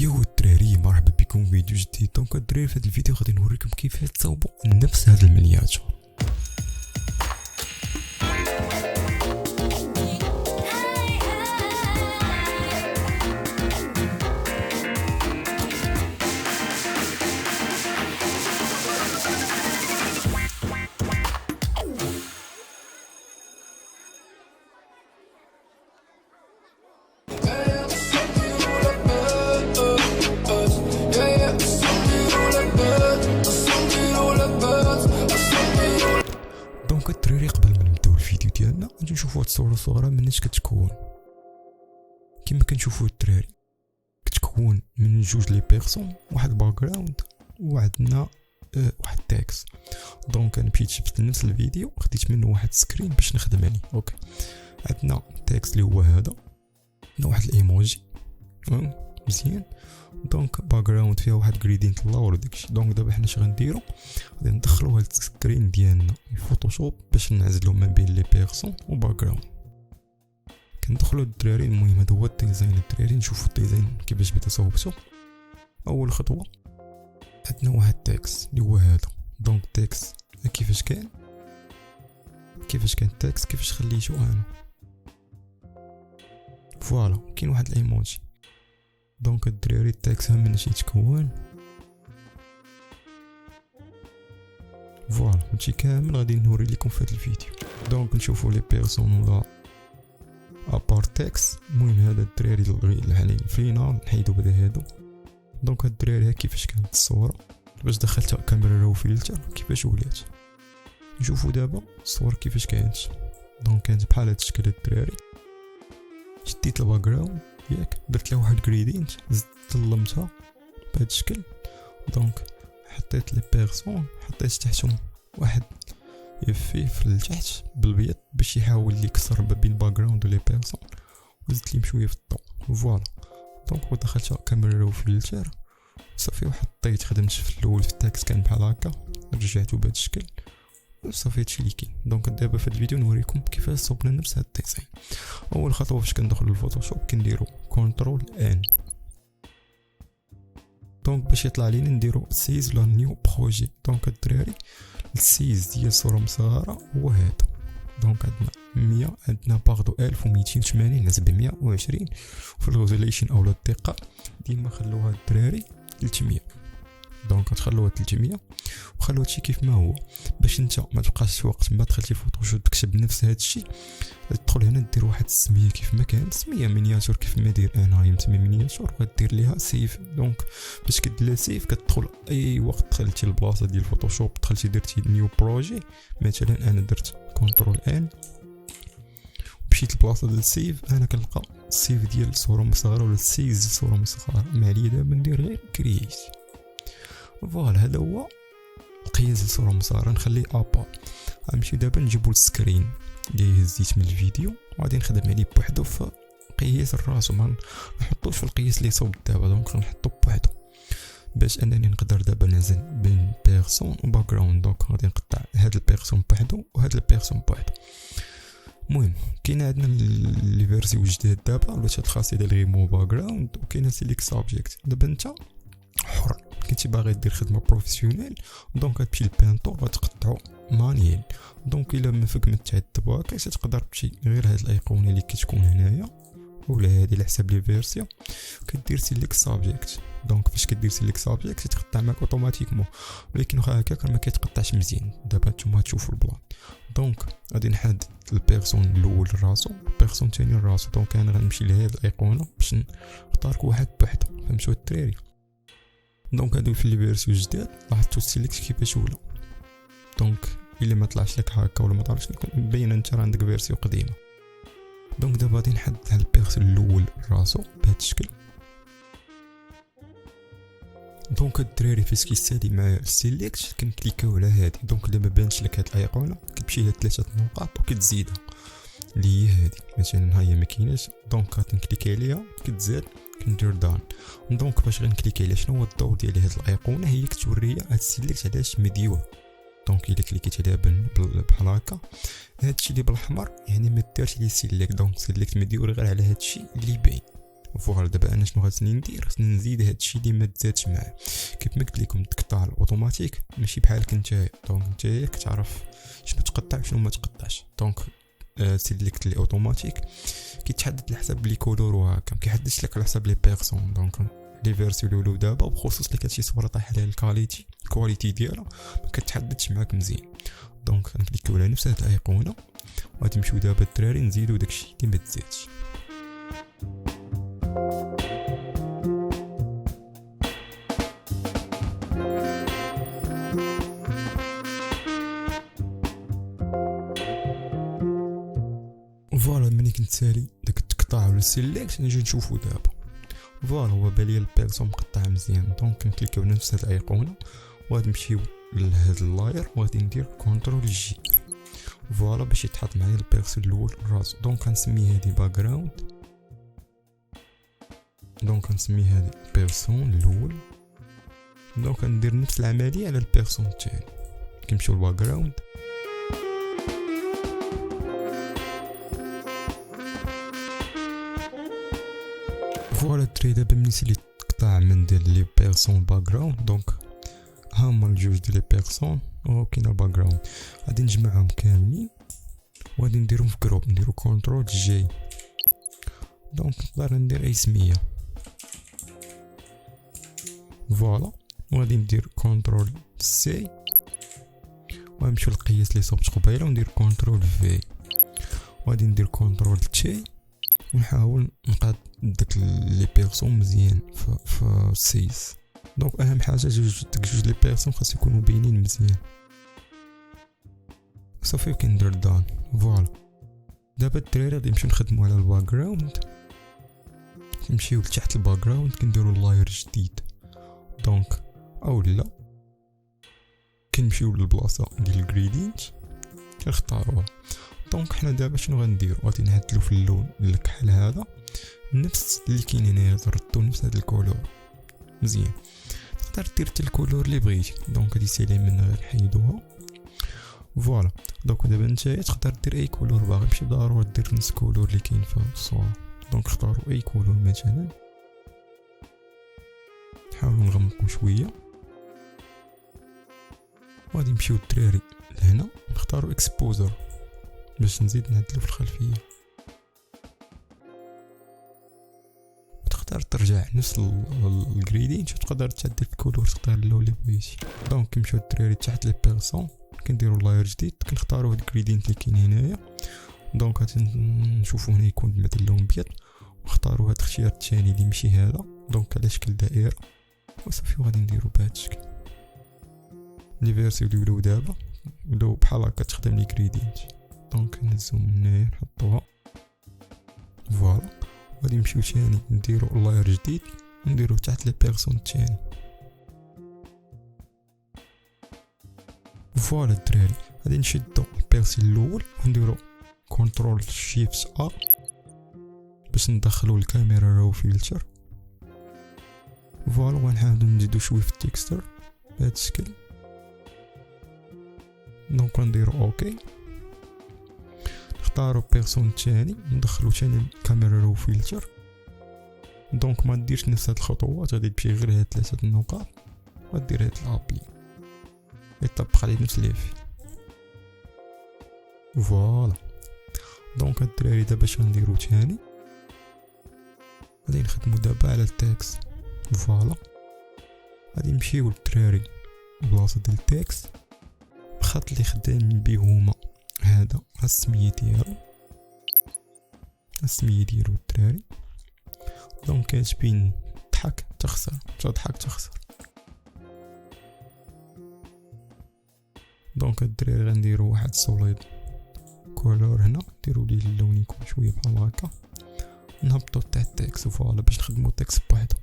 يو الدراري، مرحبا بكم في فيديو جديد. دونك الدراري في هذا الفيديو غادي نوريكم كيفاش تصاوبوا نفس هذا المينياتور. دونك الدراري قبل ما نبداو الفيديو ديالنا غادي نشوفوا هاد الصوره صغيره مناش كتكون. كما كنشوفوا الدراري كتكون من جوج لي بيرسون، واحد باك جراوند وعندنا واحد تاكس. دونك انا مشيت شفت نفس الفيديو خديت منه واحد سكرين باش نخدم عليه. اوكي، عندنا تاكس اللي هو هذا، عندنا واحد الايموجي مزيان. دونك باك جراوند فيها واحد جريدينت اللور وداكشي. دونك دابا حنا اش غنديرو، غادي ندخلو هاد السكرين ديالنا في فوتوشوب باش نعزلو ما بين لي بيرسون و باك جراوند. كندخلو الدراري، المهم هذا هو الديزاين الدراري. نشوفو الديزاين كيفاش بدا صوبتو. اول خطوه عندنا واحد تاكس اللي هو هذا. دونك تاكس كيفاش كان التاكس كيفاش خليتو انا فوالا. كاين واحد الايموجي. دونك الدراري التاكس هم مناش يتكون فوالا. هادشي كامل غادي نوري لكم في هذا الفيديو. دونك نشوفوا لي بيرسون ولا ابار تاكس. المهم هذا الدراري الحالي فينا نحيدو بدا هادو. دونك هاد الدراري كيفاش كانت الصوره باش دخلتها كاميرا رو فلتر كيفاش ولات. نشوفوا دابا الصوره كيفاش كانت. دونك كانت بحال هاد الشكل الدراري. شديت الباك جراوند ياك، درت لها واحد جريدينت، زدت ظلمتها بهذا الشكل. دونك حطيت لي بيرسون، حطيت تحتهم واحد يفي في التحت بالبيض باش يحاول لي يكسر ما بين الباك جراوند ولي بيرسون، وزدت لي بشويه في الضوء فوالا. دونك ودخلت كاميرا رو فلتر صافي وحطيت. خدمت في الاول في التاكس كان بحال هكا، رجعته بهذا الشكل صافي. هادشي اللي كاين. دونك دابا في الفيديو نوريكم كيفاش صوبنا نفس هاد الديزاين. اول خطوه فاش كندخلوا للفوتوشوب كنديروا كنترول ان. دونك باش يطلع لينا نديروا سيز ولا نيو بروجي. دونك الدراري السيز ديال صوره مصغره هو هذا. دونك عندنا 100، عندنا باردو 1280 على 720. وفي الريزوليوشن اولا الدقه ديما خلوها الدراري 300. دونك تخلوها 300 وخلو هادشي كيف ما هو باش انت ما تبقاش وقت ما دخلتي فوتوشوب تكتب نفس هادشي. تدخل هنا دير واحد السميه كيف ما كان، سميه مينياتور كيف ما دير انا مسمي مينياتور، وغدير ليها سيف. دونك باش كدير لها سيف كتدخل اي وقت دخلتي البلاصه ديال فوتوشوب، دخلتي درتي نيو بروجي. مثلا انا درت كنترول ان، مشيت البلاصه ديال السيف، انا كنلقى السيف ديال الصوره مصغره ولا السيز ديال الصوره مصغره. ما عليا دابا ندير غير كرييت فوالا. هذا هو القياس الصوره مصغره. نخليه ابا. غنمشي دابا نجيبو السكرين اللي هزيت من الفيديو وغادي نخدم عليه بوحدو في قياس الراس، وما نحطوش في القياس اللي صوب دابا. دونك نحطو بوحدو باش انني نقدر دابا نعزل بين بيرسون و باك جراوند. دونك غادي نقطع هاد البيرسون بوحدو وهاد البيرسون بوحدو. المهم كاين عندنا لي فيرسيون جداد دابا ولات هاد الخاصيه ديال ريمو باك جراوند، وكاينه سيليكت سابجيكت. دابا انت حر، كنتي باغي دير خدمه بروفيسيونيل دونك غتمشي للبينتور غتقطعو مانييل. دونك الا ما فيك متعذب هكا تقدر تمشي غير هاد الايقونه اللي كتكون هنايا ولا هادي على حساب لي فيرسيون، كدير سيليكت سابجيكت. دونك فاش كدير سيليكت سابجيكت تقطع معك اوتوماتيكمون، ولكن واخا هكاك ما كيتقطعش مزيان. دابا نتوما تشوفوا البلان. دونك غادي نحدد البيرسون الاول راسو، البيرسون الثاني راسو. دونك انا غنمشي لهاد الايقونه باش نختار واحد بوحدو. فهمتوا الدراري؟ دونك هادو في لي فيرسيون جداد لاحظتوا السيليكت كيفاش ولا. دونك الا ما طلعش لك هكا ولا ما طلعش لك مبين انت راه عندك فيرسيون قديمه. دونك دابا غادي نحدد هاد البيرسون الاول راسو بهذا الشكل. دونك الدراري فاش كيستادي مع السيليكت كنكليكيو على هادي. دونك الا ما بانش لك هاد الايقونه كتمشي لثلاثه نقاط وكتزيدها اللي هي هادي. مثلا ها هي ما كايناش، دونك غنكليكي عليها كتزاد كندير دان. دونك باش غنكليكي على شنو هو الدور ديال هاد الايقونه، هي كتوري هاد السيليكت علاش مديوه. دونك الا كليكيت عليها بحال هكا هادشي اللي بالاحمر يعني ما دارش لي سيليكت. دونك سيليكت مديور غير على هادشي اللي باين فوالا دابا انا شنو خاصني ندير؟ خاصني نزيد هادشي اللي ما تزادش معاه. كيف ما قلت لكم تقطع الاوتوماتيك ماشي بحالك نتايا، دونك نتايا كتعرف شنو تقطع وشنو ما تقطعش. دونك سيليكت لي اوتوماتيك كيتحدد على حساب لي كولور وهكا، ما كيحددش لك على حساب لي بيرسون. دونك لي فيرسيون الاولى دابا بخصوص اللي كانت شي صوره طايح عليها الكواليتي ديالها ما كتحددش معاك مزيان. دونك غنكليكيو على نفس هاد الايقونه وغادي نمشيو دابا الدراري نزيدو داكشي اللي ما تزادش. فوالا ملي كنتسالي داك التقطاع ولا السيليكت نجي نشوفو دابا. فوالا هو بالي البيرسون مقطع مزيان. دونك كنكليكيو على نفس هاد الايقونه وغادي نمشيو لهاد اللاير وغادي ندير كونترول جي. فوالا باش يتحط معايا البيرسون الاول راسو. دونك غنسمي هادي باك جراوند. دونك غنسمي هادي بيرسون الاول. دونك غندير نفس العمليه على البيرسون الثاني. كنمشيو للباك جراوند فوالا الدراري. دابا ملي ساليت القطاع من ديال لي بيرسون باك جراوند، دونك هما الجوج ديال لي بيرسون وكاين الباك جراوند غادي نجمعهم كاملين وغادي نديرهم في جروب. نديرو كونترول جي. دونك نقدر ندير اي سميه. فوالا وغادي ندير كونترول سي وغنمشيو للقياس اللي صوبت قبيله وندير كونترول في وغادي ندير كونترول تي ونحاول نقاد داك لي بيرسون مزيان في السيس. دونك اهم حاجه جوج لي بيرسون خاص يكونوا باينين مزيان. صافي كندير دان. فوالا دابا الدراري غادي نمشيو نخدموا على الباك جراوند. نمشيو لتحت الباك جراوند كنديروا لاير جديد. دونك اولا كنمشيو للبلاصه ديال الجريدينت كنختاروها. دونك حنا دابا شنو غنديرو؟ غادي نعدلو في اللون الكحل هذا نفس اللي كاين هنايا، نردو نفس هاد الكولور مزيان. تقدر دير حتى الكولور اللي بغيتي. دونك هادي سالي من غير نحيدوها. فوالا دونك دابا نتايا تقدر دير اي كولور باغي، ماشي ضروري دير نفس الكولور اللي كاين في الصوره. دونك اختاروا اي كولور مثلا. نحاولوا نغمقوا شويه وغادي نمشيو الدراري لهنا نختاروا اكسبوزر باش نزيد نعدلو في الخلفيه. تقدر ترجع نفس الجريدينت تقدر تعدل في الكولور تختار اللون اللي بغيتي. دونك كنمشيو الدراري تحت لي بيرسون كنديروا لاير جديد كنختاروا هاد الجريدينت اللي كاين هنايا. دونك غادي نشوفوا هنا يكون مثل اللون ابيض ونختاروا هاد الاختيار الثاني اللي ماشي هذا. دونك على شكل دائره وصافي وغادي نديرو بهادشكل. لي فيرسيون اللي ولاو دابا ولاو بحال هكا تخدم لي جريدينت. دونك نهزو من هنايا نحطوها. فوالا غادي نمشيو ثاني نديرو لاير جديد نديرو تحت لي بيرسون الثاني. فوالا الدراري غادي نشدو البيرسون الاول ونديرو كنترول شيفت ا باش ندخلو الكاميرا راو فيلتر. فوالا غنحاولو نزيدو شويه في التكستر بهذا الشكل. دونك نديرو اوكي نختارو بيرسون الثاني ندخلو ثاني الكاميرا راو فيلتر. دونك ما ديرش نفس هاد الخطوات، غادي تمشي غير هاد 3 النقاط ودير هاد الابلي يطبق عليه نفس ليفي. فوالا دونك الدراري دابا اش غنديرو ثاني غادي نخدمو دابا على التكست. فوالا غادي نمشيو الدراري بلاصه ديال التكست الخط اللي خدامين بيه هما هذا السميه ديالو الدراري. دونك كتبين ضحك تخسر تضحك تخسر. دونك الدراري غنديرو واحد سوليد كولور هنا نديرو ليه اللون يكون شويه بحال هكا نهبطو تاع التكست. فوالا باش نخدمو التكست بوحدو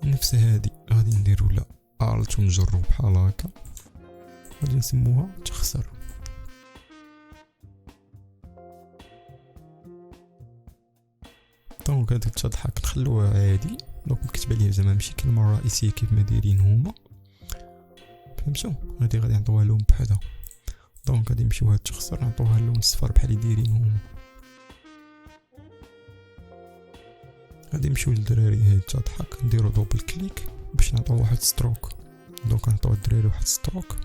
نفس هادي غادي نديرو لا الت ونجرو بحال هكا غادي نسموها تخسر. دونك هاديك تضحك نخلوها عادي. دونك نكتب عليها زعما ماشي كلمه رئيسيه كيف ما دايرين هما فهمتوا. غادي نعطوها لون بحالها. دونك غادي نمشيو هاد تخسر نعطوها اللون الصفر بحال اللي دايرين هما. غادي نمشيو للدراري هاد تضحك، نديرو دوبل كليك باش نعطيو واحد ستروك. دونك نعطيو الدراري واحد ستروك،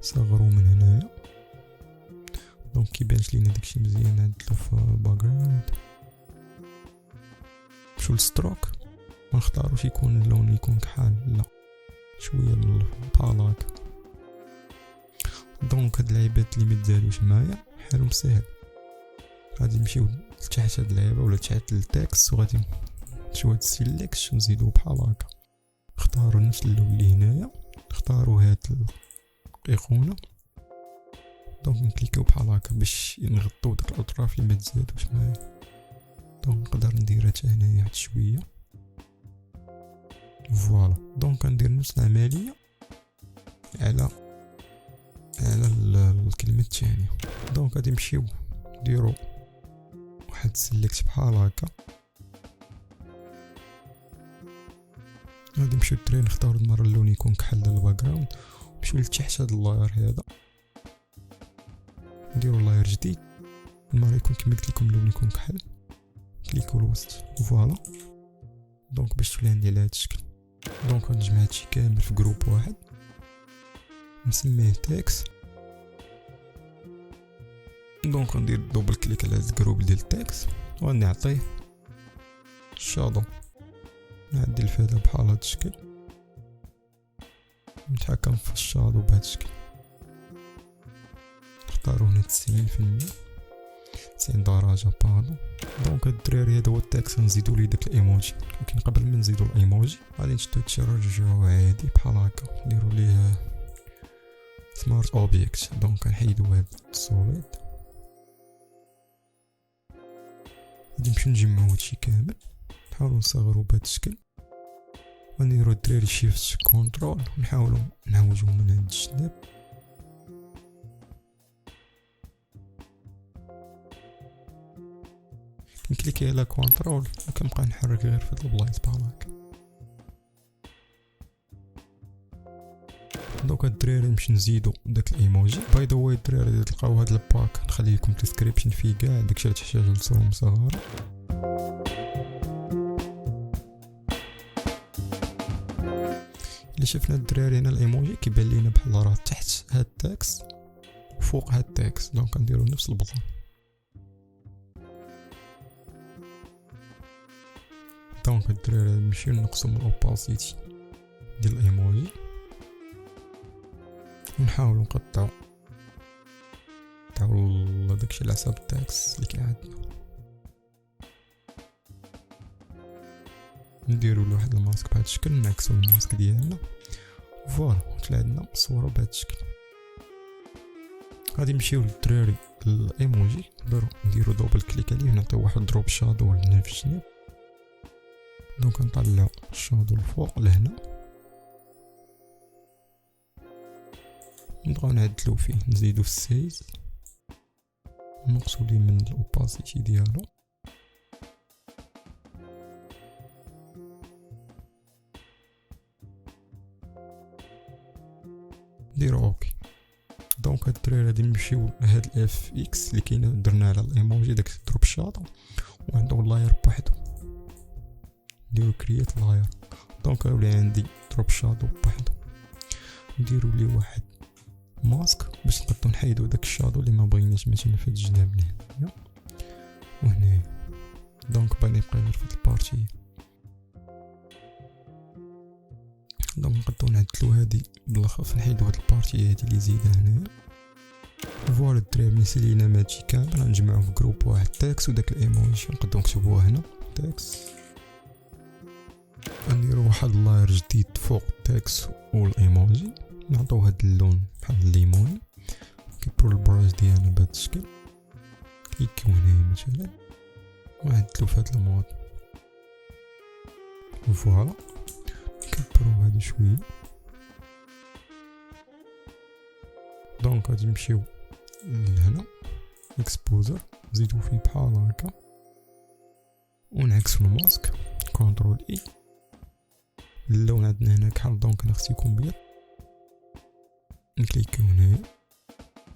صغرو من هنايا دونك كيبانش لينا داكشي مزيان. نعدلو في الباكغراوند، نمشيو للستروك، ما نختاروش يكون اللون يكون كحال، لا شويه بالبالات. دونك هاد العيبات اللي متزادوش معايا حالهم ساهل، غادي نمشيو لتحت هاد اللعيبه ولا تحت التكست، وغادي نمشيو هاد السيليكت نزيدو بحال هكا. اختارو نفس اللون اللي هنايا، اختارو هاد الايقونه، دونك نكليكيو بحال هكا باش نغطيو داك الاطراف اللي متزادوش معايا. دونك نقدر نديرها حتى هنايا حتى شويه، فوالا. دونك ندير نفس العمليه على الكلمه الثانيه. دونك غادي نمشيو نديرو واحد سيليكت بحال هكا، غادي نمشيو للترين، نختارو المره اللون يكون كحل الباكغراوند، نمشيو لتحت هاد اللاير هذا، نديرو لاير جديد، المره يكون كما قلت لكم اللون يكون كحل، كليكو الوسط، فوالا. دونك باش تولي عندي على هاد الشكل. دونك غنجمع هادشي كامل في جروب واحد، نسميه تكست. دونك ندير دوبل كليك على هاد الجروب ديال التكست، ونعطيه شادو، نعدل فيه بحال هاد الشكل، نتحكم في الشادو بهاد الشكل، نختارو هنا 90%، 90 درجة باردون. دونك هاد الدراري هذا هو التكست، نزيدو ليه داك الايموجي، ولكن قبل ما نزيدو الايموجي غادي نشدو هادشي نرجعوه عادي بحال هكا، نديرو ليه سمارت اوبجيكت. دونك نحيدو هاد السوليد، غادي نمشيو نجمعو هادشي كامل، نحاولو نصغرو بهاد الشكل، ونديرو الدراري شيفت كونترول، ونحاولو نعوجو من هاد الجناب. نكليكي على كونترول وكنبقى نحرك غير في هاد البلايص بحال هكا. دوك هاد الدراري نمشي نزيدو داك الايموجي. باي ذا واي الدراري تلقاو هاد الباك نخلي لكم ديسكريبشن فيه كاع داكشي اللي تحتاجو لصورة مصغرة. اللي شفنا الدراري هنا الايموجي كيبان لينا بحال راه تحت هاد التكست وفوق هاد التكست، دونك نديرو نفس البلان. دونك الدراري نمشيو نقصو من الاوباسيتي ديال الايموجي، ونحاولو نقطعو داكشي على حساب التكست اللي كاين عندنا. نديرو له واحد الماسك بهذا الشكل، نعكسو الماسك ديالنا، فوالا طلع عندنا صورة بهذا الشكل. غادي نمشيو للدراري الايموجي، نديرو دوبل كليك عليه، نعطيو واحد دروب شادو لهنا في الجناب. دونك نطلعو الشادو الفوق لهنا، نبقاو نعدلو فيه، نزيدو في السايز، نقصو ليه من الاوباسيتي ديالو، نديرو اوكي. دونك هاد الدراري غادي نمشيو لهاد الاف اكس اللي كاينه درنا على الايموجي داك دروب شادو، وعندو لاير بوحدو، نديرو كرييت لاير. دونك ولا عندي دروب شادو بوحدو، نديرو ليه واحد ماسك باش نقدروا نحيدو داك الشادو اللي ما بغيناش مثلا في الجناب هنايا وهنايا. دونك باغي نبقى غير في هاد البارتي. دونك نقدروا نعدلو هادي بالخف، نحيدو هاد البارتي هادي اللي زايده هنايا. فوالا الدراري بالنسبه لينا ماشي كامل، غنجمعو في جروب واحد تكست وداك الايموجي نقدروا نكتبوها هنا تكست، نديرو واحد لاير جديد فوق التكست والايموجي، نعطيو هاد اللون بحال الليموني، كيبرو البراش ديالنا بهاد الشكل، كليكيو هنايا مثلا ونعدلو في هاد المود. فوالا نكبرو هذا شويه. دونك غادي نمشيو لهنا اكسبوزر، نزيدو فيه بحال هكا، ونعكسو الماسك كونترول اي. اللون عندنا هنا كحل، دونك خصو يكون بيض، نكليكيو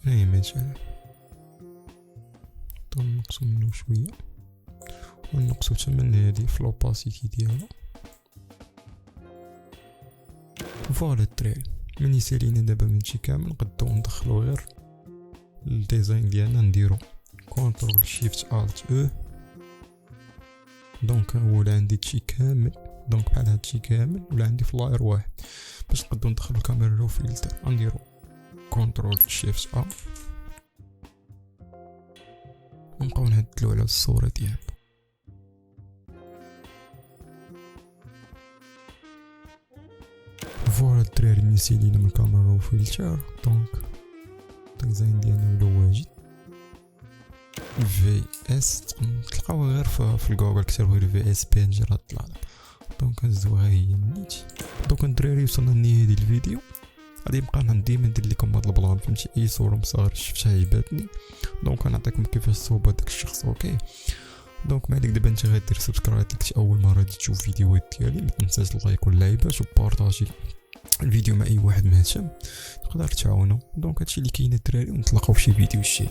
هنايا مثلا، نقصو منو شويه، ونقصو تمن هادي في لوباسيتي ديالها. فوالا الدراري، من يسالينا دابا ماشي كامل نقدو ندخلو غير الديزاين ديالنا، نديرو كونترول شيفت الت او. دونك ولا عندي هادشي كامل، دونك بحال هادشي كامل، ولا عندي في لاير واحد باش نقدو ندخلو الكاميرا رو فلتر، غنديرو كونترول شيفت ا ونبقاو نهدلو على الصورة ديالنا. فوالا الدراري، نسيلينا من الكاميرا رو فلتر. دونك الديزاين ديالنا ولا واجد في اس، تلقاوها غير في الجوجل، كتبوا غير في اس بينج راه طلع. دونك نزوها هي نيتي. دونك الدراري وصلنا لنهاية هاد الفيديو. غادي نبقى ديما ندير لكم هاد البلان، فهمتي؟ اي صوره مصغر شفتها عجباتني دونك نعطيكم كيفاش تصوب هداك الشخص. اوكي دونك ما عليك دابا انت غدير سبسكرايب لك اول مره تجي تشوف فيديوهات ديالي، ما تنساش اللايك واللايبات وبارطاجي الفيديو مع اي واحد مهتم تقدر تعاونو. دونك هادشي اللي كاين الدراري، ونتلاقاو في شي فيديو الجاي.